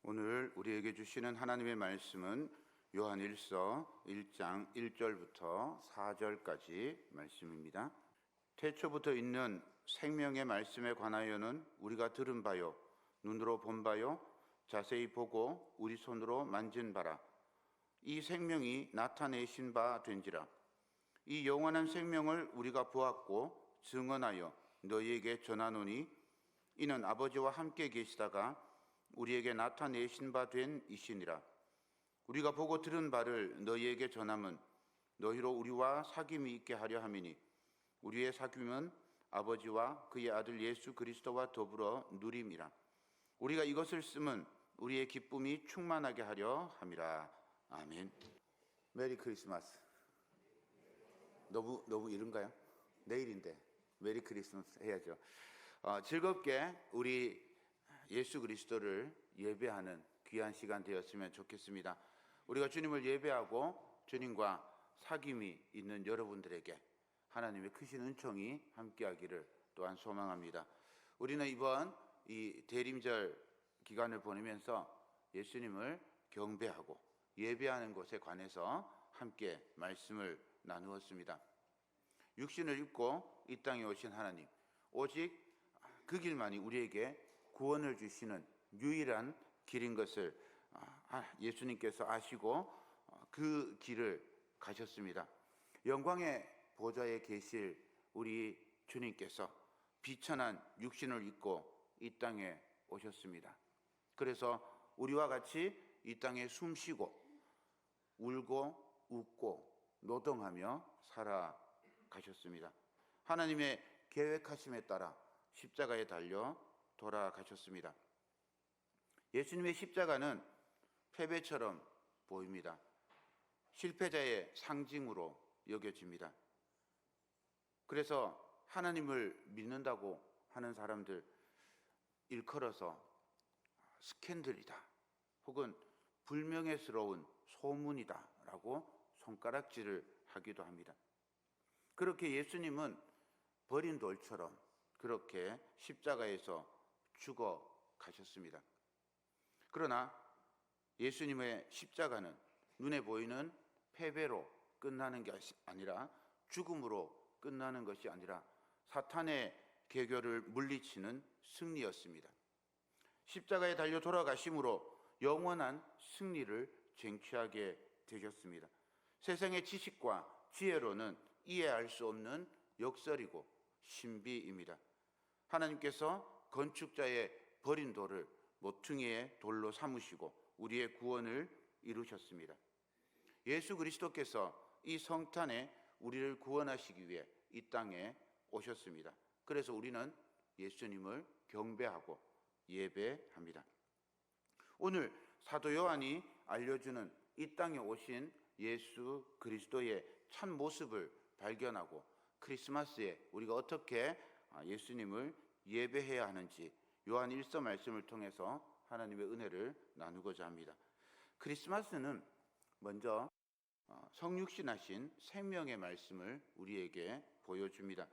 오늘 우리에게 주시는 하나님의 말씀은 요한일서 1장 1절부터 4절까지 말씀입니다. 태초부터 있는 생명의 말씀에 관하여는 우리가 들은 바요, 눈으로 본 바요, 자세히 보고 우리 손으로 만진 바라. 이 생명이 나타내신 바 된지라. 이 영원한 생명을 우리가 보았고 증언하여 너희에게 전하노니 이는 아버지와 함께 계시다가 우리에게 나타내신 바 된 이시니라. 우리가 보고 들은 바를 너희에게 전함은 너희로 우리와 사귐이 있게 하려 함이니 우리의 사귐은 아버지와 그의 아들 예수 그리스도와 더불어 누림이라. 우리가 이것을 쓰면 우리의 기쁨이 충만하게 하려 함이라. 아멘. 메리 크리스마스. 너무 이른가요? 내일인데 메리 크리스마스 해야죠. 즐겁게 우리 예수 그리스도를 예배하는 귀한 시간 되었으면 좋겠습니다. 우리가 주님을 예배하고 주님과 사귐이 있는 여러분들에게 하나님의 크신 은총이 함께하기를 또한 소망합니다. 우리는 이번 이 대림절 기간을 보내면서 예수님을 경배하고 예배하는 것에 관해서 함께 말씀을 나누었습니다. 육신을 입고 이 땅에 오신 하나님, 오직 그 길만이 우리에게 구원을 주시는 유일한 길인 것을 예수님께서 아시고 그 길을 가셨습니다. 영광의 보좌에 계실 우리 주님께서 비천한 육신을 입고 이 땅에 오셨습니다. 그래서 우리와 같이 이 땅에 숨쉬고 울고 웃고 노동하며 살아가셨습니다. 하나님의 계획하심에 따라 십자가에 달려 돌아가셨습니다. 예수님의 십자가는 패배처럼 보입니다. 실패자의 상징으로 여겨집니다. 그래서 하나님을 믿는다고 하는 사람들 일컬어서 스캔들이다 혹은 불명예스러운 소문이다 라고 손가락질을 하기도 합니다. 그렇게 예수님은 버린 돌처럼 그렇게 십자가에서 죽어 가셨습니다. 그러나 예수님의 십자가는 눈에 보이는 패배로 끝나는 게 아니라 죽음으로 끝나는 것이 아니라 사탄의 계교를 물리치는 승리였습니다. 십자가에 달려 돌아가심으로 영원한 승리를 쟁취하게 되셨습니다. 세상의 지식과 지혜로는 이해할 수 없는 역설이고 신비입니다. 하나님께서 건축자의 버린 돌을 모퉁이의 돌로 삼으시고 우리의 구원을 이루셨습니다. 예수 그리스도께서 이 성탄에 우리를 구원하시기 위해 이 땅에 오셨습니다. 그래서 우리는 예수님을 경배하고 예배합니다. 오늘 사도 요한이 알려주는 이 땅에 오신 예수 그리스도의 참 모습을 발견하고 크리스마스에 우리가 어떻게 예수님을 예배해야 하는지 요한 1서 말씀을 통해서 하나님의 은혜를 나누고자 합니다. 크리스마스는 먼저 성육신하신 생명의 말씀을 우리에게 보여줍니다.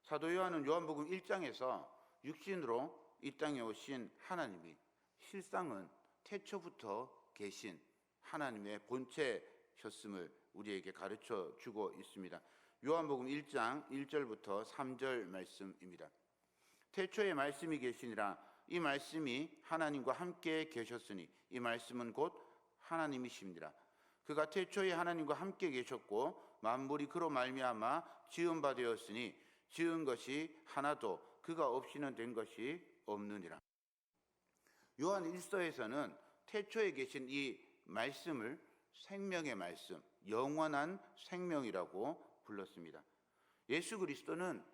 사도 요한은 요한복음 1장에서 육신으로 이 땅에 오신 하나님이 실상은 태초부터 계신 하나님의 본체셨음을 우리에게 가르쳐 주고 있습니다. 요한복음 1장 1절부터 3절 말씀입니다. 태초에 말씀이 계시니라. 이 말씀이 하나님과 함께 계셨으니 이 말씀은 곧 하나님이십니다. 그가 태초에 하나님과 함께 계셨고 만물이 그로 말미암아 지은 바 되었으니 지은 것이 하나도 그가 없이는 된 것이 없느니라. 요한 1서에서는 태초에 계신 이 말씀을 생명의 말씀, 영원한 생명이라고 불렀습니다. 예수 그리스도는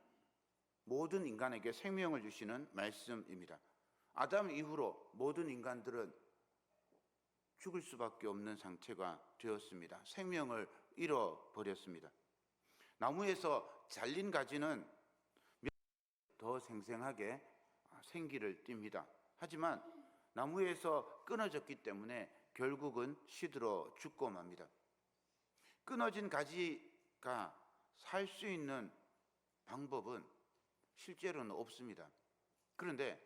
모든 인간에게 생명을 주시는 말씀입니다. 아담 이후로 모든 인간들은 죽을 수밖에 없는 상태가 되었습니다. 생명을 잃어버렸습니다. 나무에서 잘린 가지는 더 생생하게 생기를 띱니다. 하지만 나무에서 끊어졌기 때문에 결국은 시들어 죽고 맙니다. 끊어진 가지가 살 수 있는 방법은 실제로는 없습니다. 그런데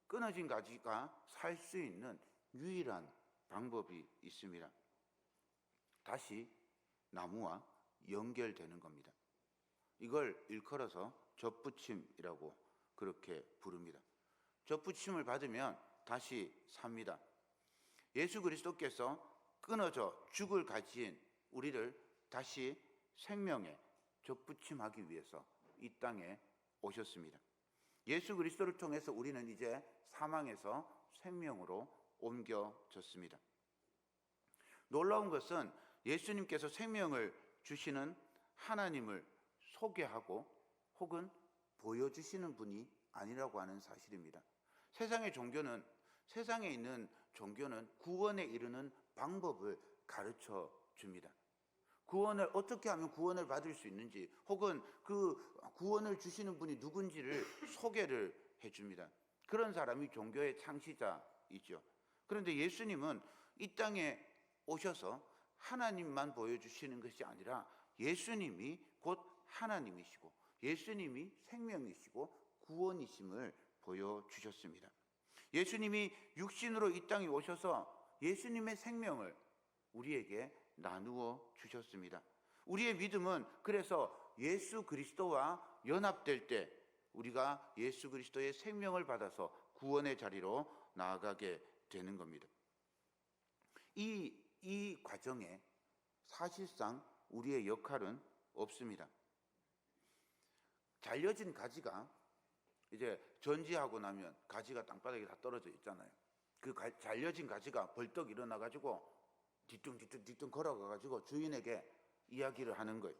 끊어진 가지가 살 수 있는 유일한 방법이 있습니다. 다시 나무와 연결되는 겁니다. 이걸 일컬어서 접붙임이라고 그렇게 부릅니다. 접붙임을 받으면 다시 삽니다. 예수 그리스도께서 끊어져 죽을 가진 우리를 다시 생명에 접붙임하기 위해서 이 땅에 오셨습니다. 예수 그리스도를 통해서 우리는 이제 사망에서 생명으로 옮겨졌습니다. 놀라운 것은 예수님께서 생명을 주시는 하나님을 소개하고 혹은 보여주시는 분이 아니라고 하는 사실입니다. 세상에 있는 종교는 구원에 이르는 방법을 가르쳐 줍니다. 구원을 어떻게 하면 구원을 받을 수 있는지, 혹은 그 구원을 주시는 분이 누군지를 소개를 해줍니다. 그런 사람이 종교의 창시자이죠. 그런데 예수님은 이 땅에 오셔서 하나님만 보여주시는 것이 아니라 예수님이 곧 하나님이시고 예수님이 생명이시고 구원이심을 보여주셨습니다. 예수님이 육신으로 이 땅에 오셔서 예수님의 생명을 우리에게 나누어 주셨습니다. 우리의 믿음은 그래서 예수 그리스도와 연합될 때 우리가 예수 그리스도의 생명을 받아서 구원의 자리로 나아가게 되는 겁니다. 이 과정에 사실상 우리의 역할은 없습니다. 잘려진 가지가 이제 전지하고 나면 가지가 땅바닥에 다 떨어져 있잖아요. 그 잘려진 가지가 벌떡 일어나가지고 뒤뚱 걸어가가지고 주인에게 이야기를 하는 거예요.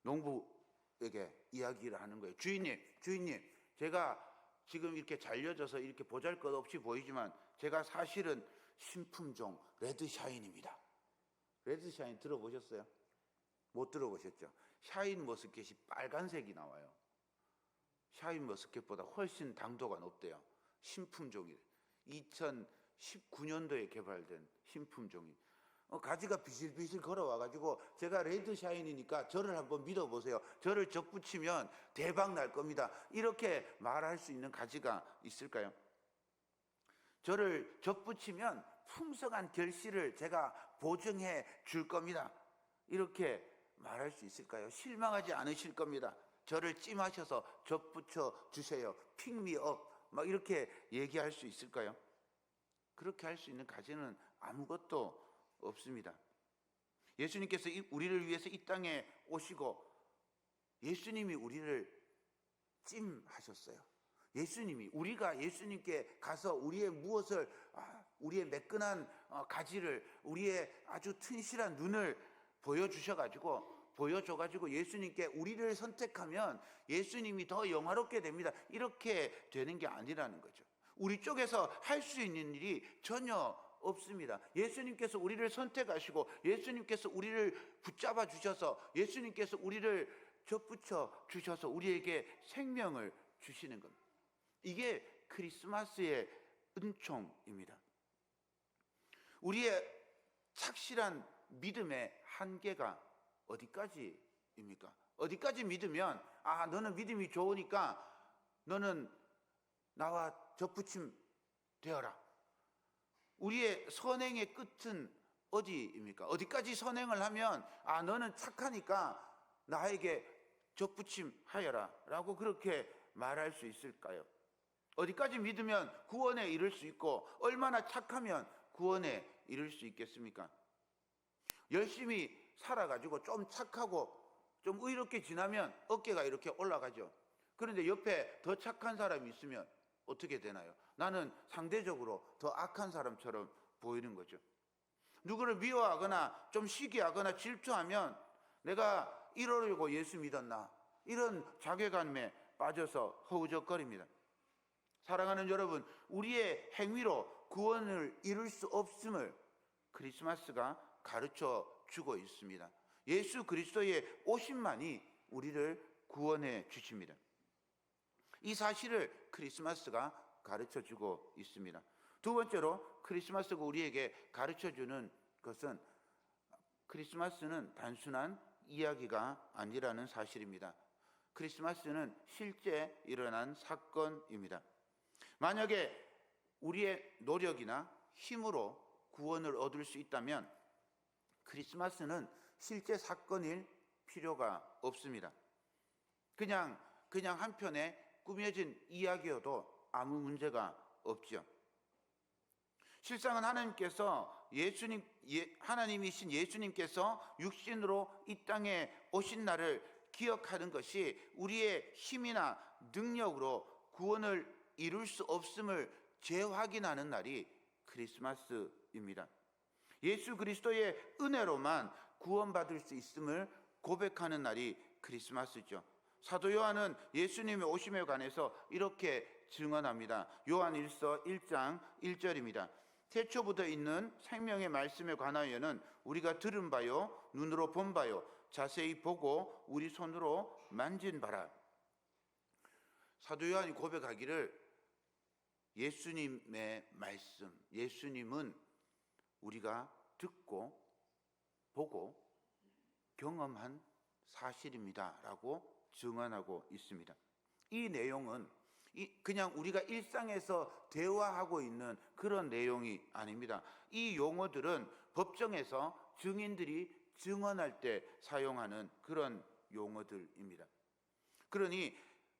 농부에게 이야기를 하는 거예요. 주인님, 제가 지금 이렇게 잘려져서 이렇게 보잘것없이 보이지만 제가 사실은 신품종 레드샤인입니다. 레드샤인 들어보셨어요? 못 들어보셨죠? 샤인머스켓이 빨간색이 나와요. 샤인머스켓보다 훨씬 당도가 높대요. 신품종이 2019년도에 개발된 신품종이 가지가 비실비실 걸어와가지고 제가 레드샤인이니까 저를 한번 믿어보세요. 저를 접붙이면 대박 날 겁니다. 이렇게 말할 수 있는 가지가 있을까요? 저를 접붙이면 풍성한 결실을 제가 보증해 줄 겁니다. 이렇게 말할 수 있을까요? 실망하지 않으실 겁니다. 저를 찜하셔서 접붙여 주세요. Pick me up. 막 이렇게 얘기할 수 있을까요? 그렇게 할 수 있는 가지는 아무것도 없습니다. 예수님께서 우리를 위해서 이 땅에 오시고 예수님이 우리를 찜하셨어요. 우리가 예수님께 가서 우리의 무엇을, 우리의 매끈한 가지를, 우리의 아주 튼실한 눈을 보여줘가지고 예수님께 우리를 선택하면 예수님이 더 영화롭게 됩니다. 이렇게 되는 게 아니라는 거죠. 우리 쪽에서 할 수 있는 일이 전혀 없습니다. 예수님께서 우리를 선택하시고 예수님께서 우리를 붙잡아 주셔서 예수님께서 우리를 접붙여 주셔서 우리에게 생명을 주시는 겁니다. 이게 크리스마스의 은총입니다. 우리의 착실한 믿음의 한계가 어디까지입니까? 어디까지 믿으면 너는 믿음이 좋으니까 너는 나와 접붙임 되어라. 우리의 선행의 끝은 어디입니까? 어디까지 선행을 하면 너는 착하니까 나에게 접붙임 하여라 라고 그렇게 말할 수 있을까요? 어디까지 믿으면 구원에 이를 수 있고 얼마나 착하면 구원에 이를 수 있겠습니까? 열심히 살아가지고 좀 착하고 좀 의롭게 지나면 어깨가 이렇게 올라가죠. 그런데 옆에 더 착한 사람이 있으면 어떻게 되나요? 나는 상대적으로 더 악한 사람처럼 보이는 거죠. 누구를 미워하거나 좀 시기하거나 질투하면 내가 이러려고 예수 믿었나? 이런 자괴감에 빠져서 허우적거립니다. 사랑하는 여러분, 우리의 행위로 구원을 이룰 수 없음을 크리스마스가 가르쳐 주고 있습니다. 예수 그리스도의 오심만이 우리를 구원해 주십니다. 이 사실을 크리스마스가 가르쳐 주고 있습니다. 두 번째로 크리스마스가 우리에게 가르쳐 주는 것은 크리스마스는 단순한 이야기가 아니라는 사실입니다. 크리스마스는 실제 일어난 사건입니다. 만약에 우리의 노력이나 힘으로 구원을 얻을 수 있다면 크리스마스는 실제 사건일 필요가 없습니다. 그냥 한편의 꾸며진 이야기여도 아무 문제가 없죠. 실상은 하나님이신 예수님께서 육신으로 이 땅에 오신 날을 기억하는 것이 우리의 힘이나 능력으로 구원을 이룰 수 없음을 재확인하는 날이 크리스마스입니다. 예수 그리스도의 은혜로만 구원받을 수 있음을 고백하는 날이 크리스마스죠. 사도 요한은 예수님의 오심에 관해서 이렇게 증언합니다. 요한일서 1장 1절입니다. 태초부터 있는 생명의 말씀에 관하여는 우리가 들은 바요 눈으로 본 바요 자세히 보고 우리 손으로 만진 바라. 사도 요한이 고백하기를 예수님의 말씀, 예수님은 우리가 듣고 보고 경험한 사실입니다 라고 증언하고 있습니다. 이 내용은 그냥 우리가 일상에서 대화하고 있는 그런 내용이 아닙니다. 이 용어들은 법정에서 증인들이 증언할 때 사용하는 그런 용어들입니다. 그러니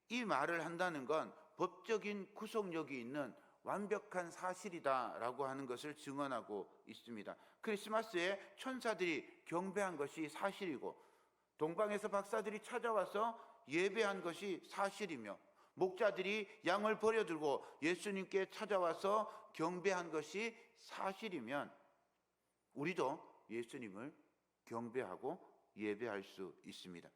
이 말을 한다는 건 법적인 구속력이 있는 완벽한 사실이다라고 하는 것을 증언하고 있습니다. 크리스마스에 천사들이 경배한 것이 사실이고 동방에서 박사들이 찾아와서 예배한 것이 사실이며 목자들이 양을 버려들고 예수님께 찾아와서 경배한 것이 사실이면 우리도 예수님을 경배하고 예배할 수 있습니다.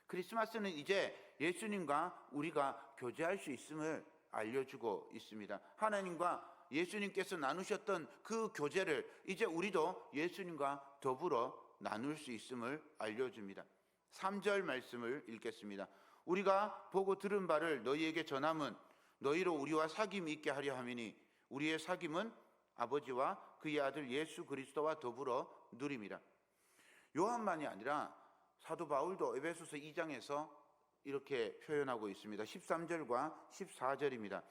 크리스마스는 이제 예수님과 우리가 교제할 수 있음을 알려주고 있습니다. 하나님과 예수님께서 나누셨던 그 교제를 이제 우리도 예수님과 더불어 나눌 수 있음을 알려줍니다. 3절 말씀을 읽겠습니다. 우리가 보고 들은 바를 너희에게 전함은 너희로 우리와 사귐이 있게 하려 함이니 우리의 사귐은 아버지와 그의 아들 예수 그리스도와 더불어 누림이라. 요한만이 아니라 사도 바울도 에베소서 2장에서 이렇게 표현하고 있습니다. 13절과 14절입니다.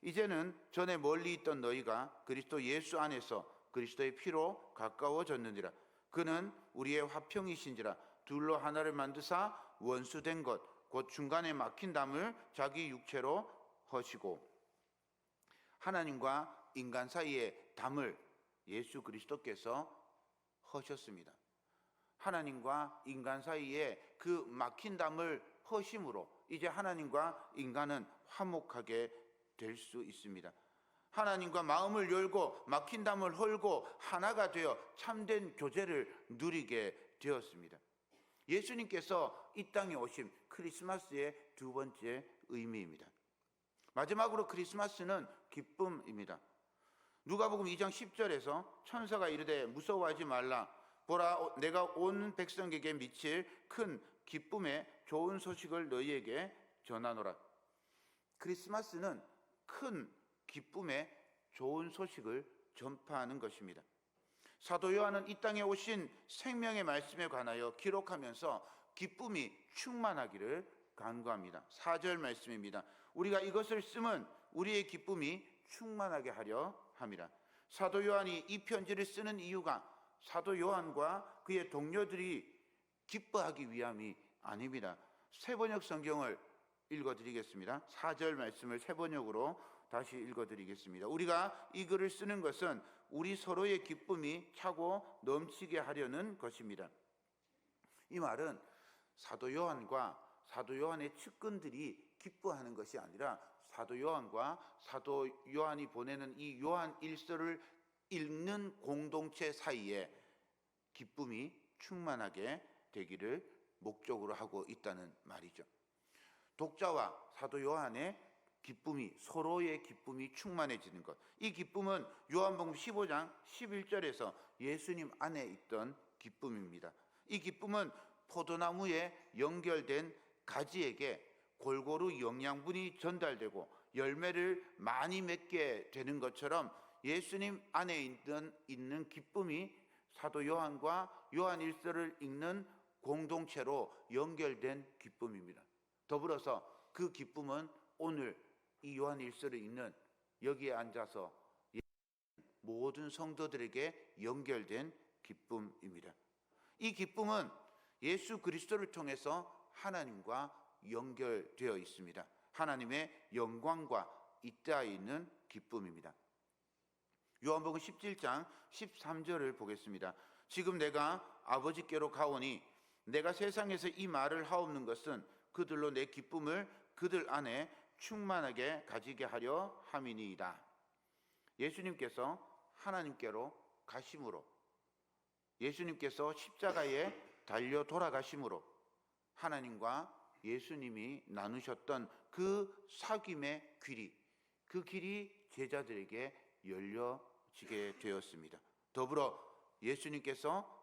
이제는 전에 멀리 있던 너희가 그리스도 예수 안에서 그리스도의 피로 가까워졌느니라. 그는 우리의 화평이신지라. 둘로 하나를 만드사 원수된 것 곧 중간에 막힌 담을 자기 육체로 허시고. 하나님과 인간 사이의 담을 예수 그리스도께서 허셨습니다. 하나님과 인간 사이에 그 막힌 담을 허심으로 이제 하나님과 인간은 화목하게 될 수 있습니다. 하나님과 마음을 열고 막힌 담을 헐고 하나가 되어 참된 교제를 누리게 되었습니다. 예수님께서 이 땅에 오심, 크리스마스의 두 번째 의미입니다. 마지막으로 크리스마스는 기쁨입니다. 누가복음 2장 10절에서 천사가 이르되 무서워하지 말라. 보라, 내가 온 백성에게 미칠 큰 기쁨의 좋은 소식을 너희에게 전하노라. 크리스마스는 큰 기쁨의 좋은 소식을 전파하는 것입니다. 사도 요한은 이 땅에 오신 생명의 말씀에 관하여 기록하면서 기쁨이 충만하기를 간구합니다. 4절 말씀입니다. 우리가 이것을 쓰면 우리의 기쁨이 충만하게 하려 함이라. 사도 요한이 이 편지를 쓰는 이유가 사도 요한과 그의 동료들이 기뻐하기 위함이 아닙니다. 새번역 성경을 읽어드리겠습니다. 4절 말씀을 새번역으로 다시 읽어드리겠습니다. 우리가 이 글을 쓰는 것은 우리 서로의 기쁨이 차고 넘치게 하려는 것입니다. 이 말은 사도 요한과 사도 요한의 측근들이 기뻐하는 것이 아니라 사도 요한과 사도 요한이 보내는 이 요한 일서를 읽는 공동체 사이에 기쁨이 충만하게 되기를 목적으로 하고 있다는 말이죠. 독자와 사도 요한의 기쁨이, 서로의 기쁨이 충만해지는 것, 이 기쁨은 요한복음 15장 11절에서 예수님 안에 있던 기쁨입니다. 이 기쁨은 포도나무에 연결된 가지에게 골고루 영양분이 전달되고 열매를 많이 맺게 되는 것처럼 예수님 안에 있는 기쁨이 사도 요한과 요한 일서를 읽는 공동체로 연결된 기쁨입니다. 더불어서 그 기쁨은 오늘 이 요한 일서를 읽는 여기에 앉아서 모든 성도들에게 연결된 기쁨입니다. 이 기쁨은 예수 그리스도를 통해서 하나님과 연결되어 있습니다. 하나님의 영광과 잇따라 있는 기쁨입니다. 요한복음 17장 13절을 보겠습니다. 지금 내가 아버지께로 가오니 내가 세상에서 이 말을 하옵는 것은 그들로 내 기쁨을 그들 안에 충만하게 가지게 하려 함이니이다. 예수님께서 하나님께로 가심으로, 예수님께서 십자가에 달려 돌아가심으로 하나님과 예수님이 나누셨던 그 사귐의 길이, 그 길이 제자들에게 열려지게 되었습니다. 더불어 예수님께서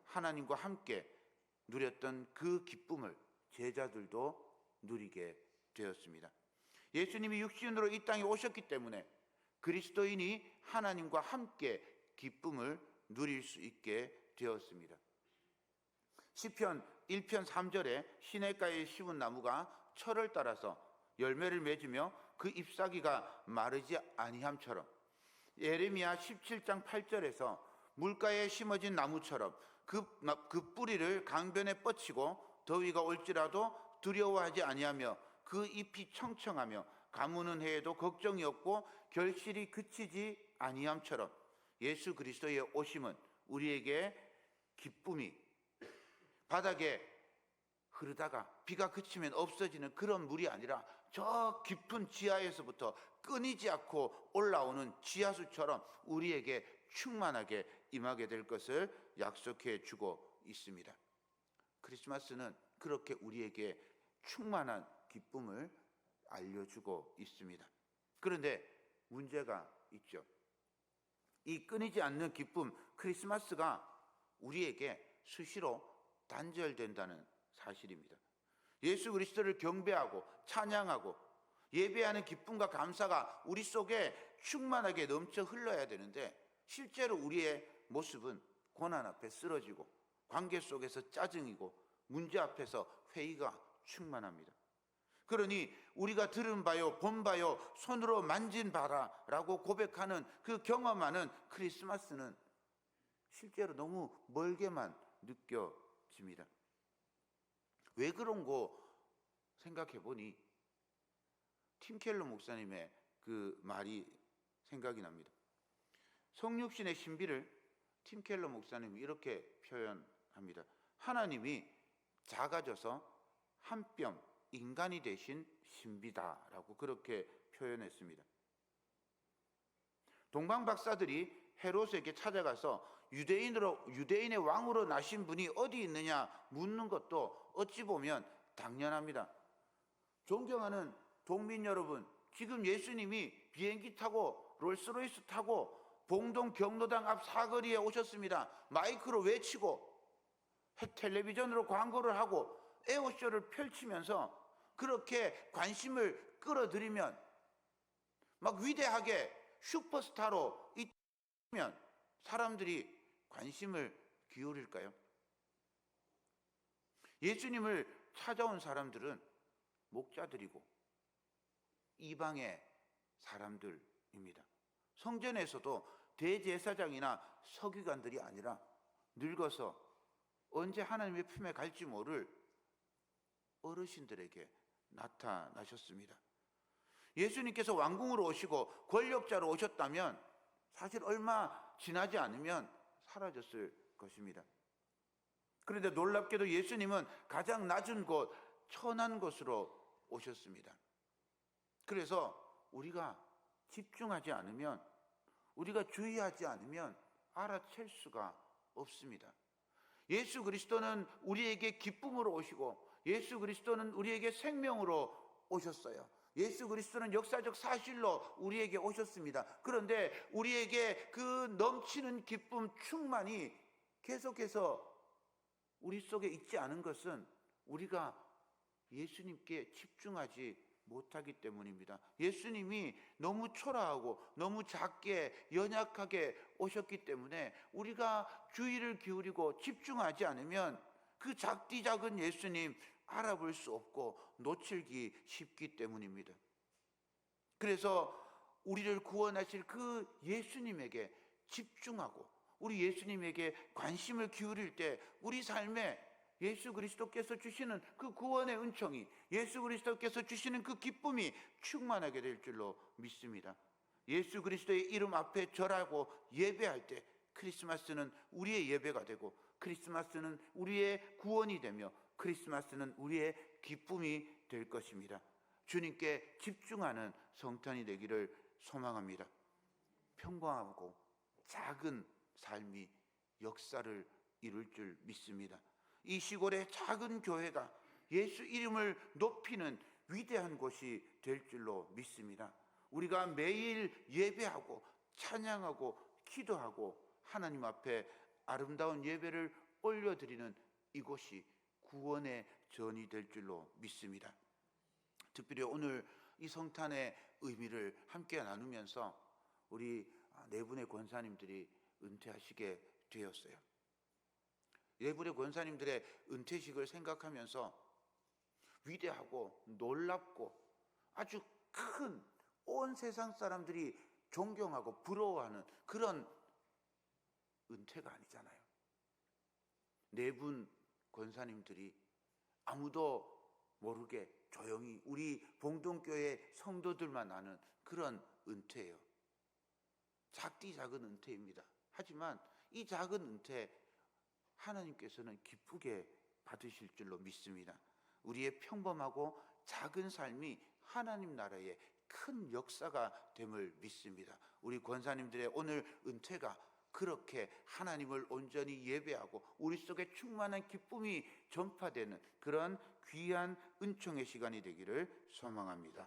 하나님과 함께 누렸던 그 기쁨을 제자들도 누리게 되었습니다. 예수님이 육신으로 이 땅에 오셨기 때문에 그리스도인이 하나님과 함께 기쁨을 누릴 수 있게 되었습니다. 시편 1편 3절에 시냇가에 심은 나무가 철을 따라서 열매를 맺으며 그 잎사귀가 마르지 아니함처럼, 예레미야 17장 8절에서 물가에 심어진 나무처럼 그 뿌리를 강변에 뻗치고 더위가 올지라도 두려워하지 아니하며 그 잎이 청청하며 가무는 해에도 걱정이 없고 결실이 그치지 아니함처럼, 예수 그리스도의 오심은 우리에게 기쁨이 바닥에 흐르다가 비가 그치면 없어지는 그런 물이 아니라 저 깊은 지하에서부터 끊이지 않고 올라오는 지하수처럼 우리에게 충만하게 임하게 될 것을 약속해 주고 있습니다. 크리스마스는 그렇게 우리에게 충만한 기쁨을 알려주고 있습니다. 그런데 문제가 있죠. 이 끊이지 않는 기쁨, 크리스마스가 우리에게 수시로 단절된다는 사실입니다. 예수 그리스도를 경배하고 찬양하고 예배하는 기쁨과 감사가 우리 속에 충만하게 넘쳐 흘러야 되는데, 실제로 우리의 모습은 고난 앞에 쓰러지고 관계 속에서 짜증이고 문제 앞에서 회의가 충만합니다. 그러니 우리가 들은 바요, 본 바요, 손으로 만진 바라라고 고백하는 그 경험하는 크리스마스는 실제로 너무 멀게만 느껴집니다. 왜 그런고 생각해 보니 팀 켈러 목사님의 그 말이 생각이 납니다. 성육신의 신비를 팀 켈러 목사님이 이렇게 표현합니다. 하나님이 작아져서 한 뼘 인간이 되신 신비다라고 그렇게 표현했습니다. 동방 박사들이 헤롯에게 찾아가서 유대인의 왕으로 나신 분이 어디 있느냐 묻는 것도 어찌 보면 당연합니다. 존경하는 동민 여러분, 지금 예수님이 비행기 타고 롤스로이스 타고 봉동 경로당 앞 사거리에 오셨습니다. 마이크로 외치고 텔레비전으로 광고를 하고 에어쇼를 펼치면서 그렇게 관심을 끌어들이면, 막 위대하게 슈퍼스타로 있으면 사람들이 관심을 기울일까요? 예수님을 찾아온 사람들은 목자들이고 이방의 사람들입니다. 성전에서도 대제사장이나 서기관들이 아니라 늙어서 언제 하나님의 품에 갈지 모를 어르신들에게 나타나셨습니다. 예수님께서 왕궁으로 오시고 권력자로 오셨다면 사실 얼마 지나지 않으면 사라졌을 것입니다. 그런데 놀랍게도 예수님은 가장 낮은 곳, 천한 곳으로 오셨습니다. 그래서 우리가 집중하지 않으면, 우리가 주의하지 않으면 알아챌 수가 없습니다. 예수 그리스도는 우리에게 기쁨으로 오시고 예수 그리스도는 우리에게 생명으로 오셨어요. 예수 그리스도는 역사적 사실로 우리에게 오셨습니다. 그런데 우리에게 그 넘치는 기쁨, 충만이 계속해서 우리 속에 있지 않은 것은 우리가 예수님께 집중하지 못하기 때문입니다. 예수님이 너무 초라하고 너무 작게 연약하게 오셨기 때문에 우리가 주의를 기울이고 집중하지 않으면 그 작디 작은 예수님 알아볼 수 없고 놓치기 쉽기 때문입니다. 그래서 우리를 구원하실 그 예수님에게 집중하고 우리 예수님에게 관심을 기울일 때 우리 삶에 예수 그리스도께서 주시는 그 구원의 은총이, 예수 그리스도께서 주시는 그 기쁨이 충만하게 될 줄로 믿습니다. 예수 그리스도의 이름 앞에 절하고 예배할 때 크리스마스는 우리의 예배가 되고, 크리스마스는 우리의 구원이 되며, 크리스마스는 우리의 기쁨이 될 것입니다. 주님께 집중하는 성탄이 되기를 소망합니다. 평범하고 작은 삶이 역사를 이룰 줄 믿습니다. 이 시골의 작은 교회가 예수 이름을 높이는 위대한 곳이 될 줄로 믿습니다. 우리가 매일 예배하고 찬양하고 기도하고 하나님 앞에 아름다운 예배를 올려드리는 이곳이 구원의 전이 될 줄로 믿습니다. 특별히 오늘 이 성탄의 의미를 함께 나누면서 우리 네 분의 권사님들이 은퇴하시게 되었어요. 네 분의 권사님들의 은퇴식을 생각하면서 위대하고 놀랍고 아주 큰 온 세상 사람들이 존경하고 부러워하는 그런 은퇴가 아니잖아요. 네 분 권사님들이 아무도 모르게 조용히 우리 봉동교회 성도들만 아는 그런 은퇴예요. 작디 작은 은퇴입니다. 하지만 이 작은 은퇴 하나님께서는 기쁘게 받으실 줄로 믿습니다. 우리의 평범하고 작은 삶이 하나님 나라의 큰 역사가 됨을 믿습니다. 우리 권사님들의 오늘 은퇴가 그렇게 하나님을 온전히 예배하고 우리 속에 충만한 기쁨이 전파되는 그런 귀한 은총의 시간이 되기를 소망합니다.